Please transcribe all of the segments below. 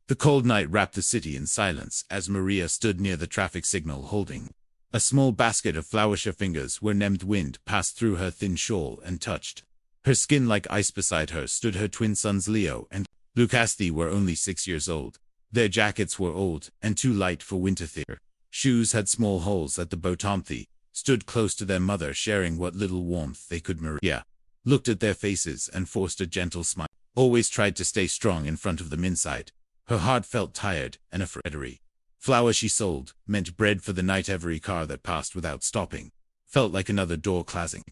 The cold night wrapped the city in silence as Maria stood near the traffic signal holding a small basket of flowers. Her fingers were numbed. Wind passed through her thin shawl and touched her skin like ice. Beside her stood her twin sons Leo and Lucas. They were only 6 years old. Their jackets were old and too light for winter. Their shoes had small holes at the bottom. They stood close to their mother, sharing what little warmth they could. Maria looked at their faces and forced a gentle smile. Always tried to stay strong in front of them. Inside her heart felt tired and afraid. Every flower she sold meant bread for the night. Every car that passed without stopping felt like another door closing.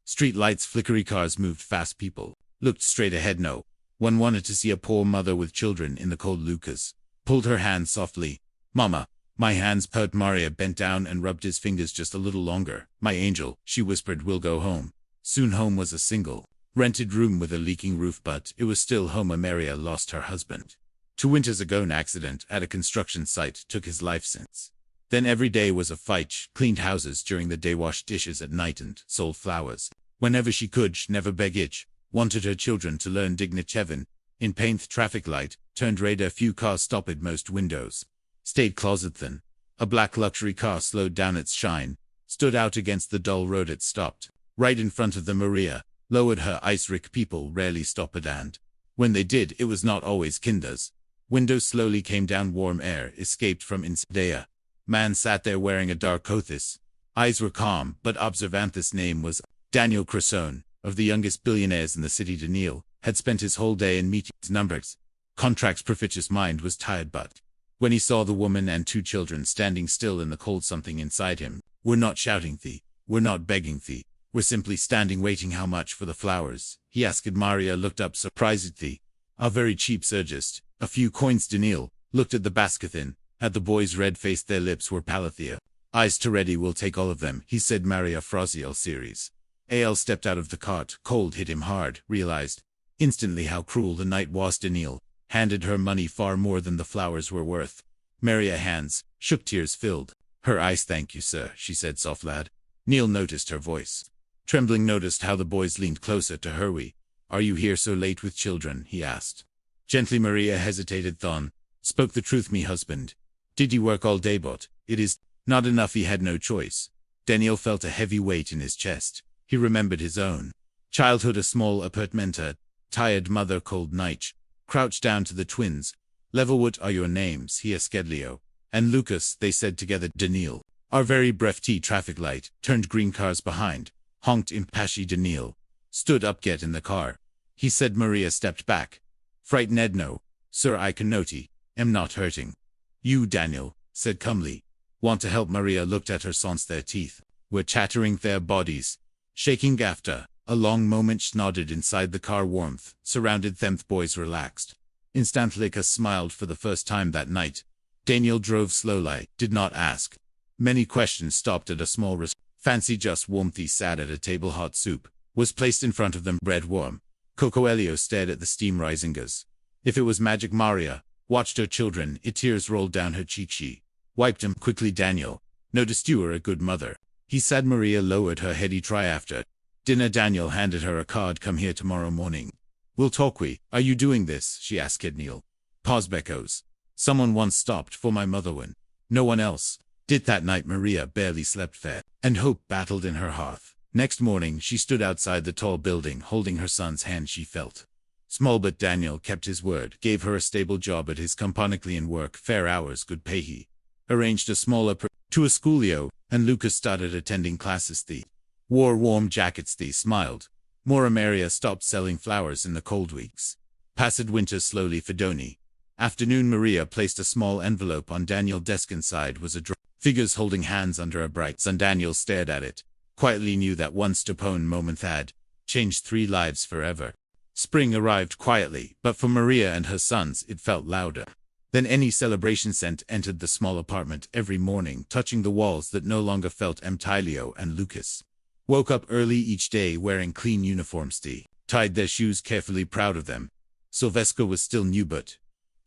Street lights flickery, cars moved fast. People looked straight ahead. No one wanted to see a poor mother with children in the cold. Lucas pulled her hand softly. Mama, my hands hurt. Maria bent down and rubbed his fingers. Just a little longer, my angel, she whispered. We'll go home. Soon. Home was a single rented room with a leaking roof, but it was still home. Maria lost her husband 2 winters ago. An accident at a construction site took his life. Since then every day was a fight. She cleaned houses during the day, washed dishes at night, and sold flowers whenever she could. She never begged. Wanted her children to learn dignity. Heaven in pain. Traffic light turned red. A few cars stopped. Most windows stayed closet. Then a black luxury car slowed down. Its shine stood out against the dull road. It stopped right in front of them. Maria lowered her eyes. Rick, people rarely stopped, and when they did, it was not always kinders. Windows slowly came down. Warm air escaped from inside. A man sat there wearing a dark coat. His eyes were calm but observant. His name was Daniel Cressone, of the youngest billionaires in the city. Daniel had spent his whole day in meetings, numbers, contracts. Profitious mind was tired, but when he saw the woman and 2 children standing still in the cold, something inside him were not shouting. Thee, we're not begging. Thee, we're simply standing waiting. How much for the flowers? He asked. Maria looked up surprised. Thee are very cheap, sir, just a few coins. Daniel looked at the basket, then at the boy's red face. Their lips were pallid. Their eyes to ready. We'll take all of them, he said. Maria Fraziel series. Al stepped out of the cart. Cold hit him hard. Realized instantly how cruel the night was. Daniel handed her money, far more than the flowers were worth. Maria hands shook, tears filled her eyes. Thank you, sir, she said soft. Lad. Neil noticed her voice trembling, noticed how the boys leaned closer to her. We are you here so late with children? He asked gently. Maria hesitated. Thon spoke the truth. Me husband. Did you work all day? But it is not enough. He had no choice. Daniel felt a heavy weight in his chest. He remembered his own childhood. A small apartment, a tired mother, cold night. Crouched down to the twins. Level, what are your names? He asked. Leo and Lucas, they said together. Daniel, our very breath. Traffic light turned green. Cars behind honked impassioned. Daniel stood up. Get in the car, he said. Maria stepped back, frightened. No, sir, I cannot. Am not hurting you, Daniel said calmly. Want to help? Maria looked at her sons. Their teeth were chattering, their bodies shaking. After a long moment, she nodded. Inside the car, warmth surrounded them. The boys relaxed instantly. Lucas smiled for the first time that night. Daniel drove slowly, did not ask many questions, stopped at a small restaurant. Fancy, just warmth. He sat at a table. Hot soup was placed in front of them. Bread warm. Coco. Elio stared at the steam rising as if it was magic. Maria watched her children. Tears rolled down her cheek. She wiped them quickly. Daniel noticed you were a good mother, he said. Maria lowered her head. Try after dinner. Daniel handed her a card. Come here tomorrow morning. We'll talk. We are you doing this? She asked. Daniel paused. Echoes. Someone once stopped for my mother when no one else did. That night Maria barely slept. Fear and hope battled in her heart. Next morning she stood outside the tall building, holding her son's hand. She felt small, but Daniel kept his word, gave her a stable job at his company in work, fair hours, good pay. He arranged a smaller to a schoolio, and Lucas started attending classes. They wore warm jackets. They smiled more. Maria stopped selling flowers in the cold weeks. Passed winter slowly. Fedoni. Afternoon. Maria placed a small envelope on Daniel's desk. Inside was a drawer. Figures holding hands under a bright sun. Daniel stared at it. Quietly knew that one stupone moment had changed 3 lives forever. Spring arrived quietly, but for Maria and her sons it felt louder than any celebration. Scent entered the small apartment every morning, touching the walls that no longer felt empty. Leo and Lucas woke up early each day wearing clean uniforms. They tied their shoes carefully, proud of them. Sylvester was still new, but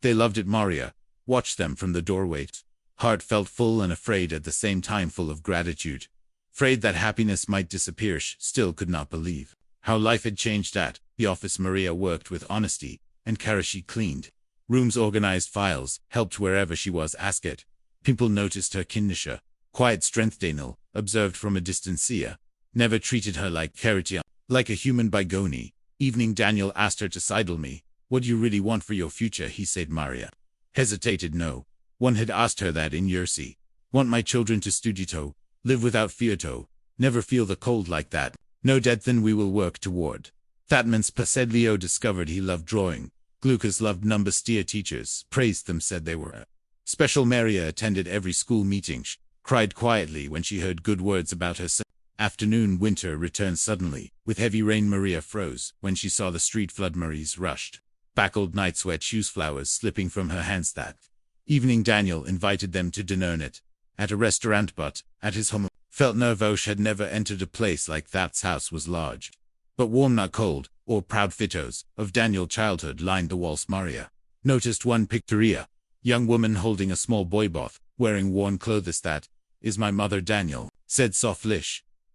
they loved it. Maria watched them from the doorway. Heart felt full and afraid at the same time, full of gratitude. Afraid that happiness might disappear. She still could not believe how life had changed. At the office, Maria worked with honesty and care. She cleaned Rooms organized files, helped wherever she was asked. People noticed her kindness, quiet strength. Daniel observed from a distance. Never treated her like charity, like a human bygone. Evening Daniel asked her to sidle me. What do you really want for your future? He said. Maria hesitated. No one had asked her that in years. Want my children to study to, live without fear to, never feel the cold like that. No dead then we will work toward. That means said Leo discovered he loved drawing. Lucas loved number steer teachers, praised them, said they were special. Maria attended every school meeting, cried quietly when she heard good words about her son. Afternoon. Winter returned suddenly. With heavy rain Maria froze when she saw the street flood. Marie's rushed back. Old night sweat shoes, flowers slipping from her hands. That evening Daniel invited them to dinner at a restaurant, but at his home felt nervous. Had never entered a place like that. House was large but warm, not cold or proud. Photos of Daniel's childhood lined the walls. Maria noticed one picture, young woman holding a small boy both wearing worn clothes. That is my mother, Daniel said softly.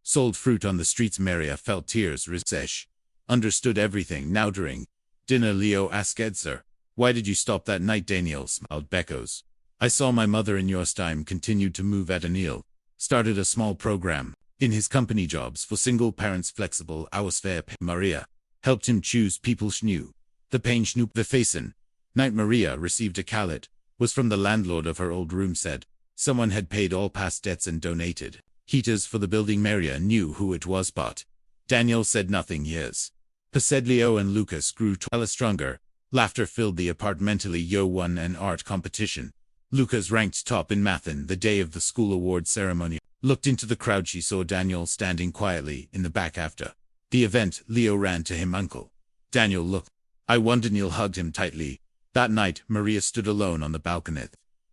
Sold fruit on the streets. Maria felt tears rise. Understood everything now. During dinner Leo asked, Sir, why did you stop that night? Daniel smiled. Beckos. I saw my mother in your time continued to move at Anil. Started a small program in his company, jobs for single parents, flexible hours fair. Maria helped him choose people she knew. The pain snoop the facin. Night Maria received a callet. Was from the landlord of her old room. Said someone had paid all past debts and donated heaters for the building. Maria knew who it was, but Daniel said nothing. Yes. Said Leo and Lucas grew stronger. Laughter filled the apartment. Leo won an art competition. Lucas ranked top in math in the day of the school award ceremony. Looked into the crowd. She saw Daniel standing quietly in the back. After the event, Leo ran to him. Uncle Daniel, look. I won. Daniel hugged him tightly. That night, Maria stood alone on the balcony.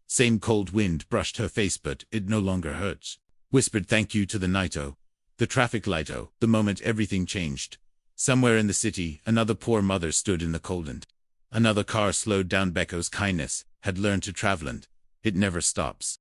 Same cold wind brushed her face, but it no longer hurts. Whispered thank you to the night-o. The traffic light-o. The moment everything changed. Somewhere in the city, another poor mother stood in the cold and another car slowed down. Becco's kindness had learned to travel and it never stops.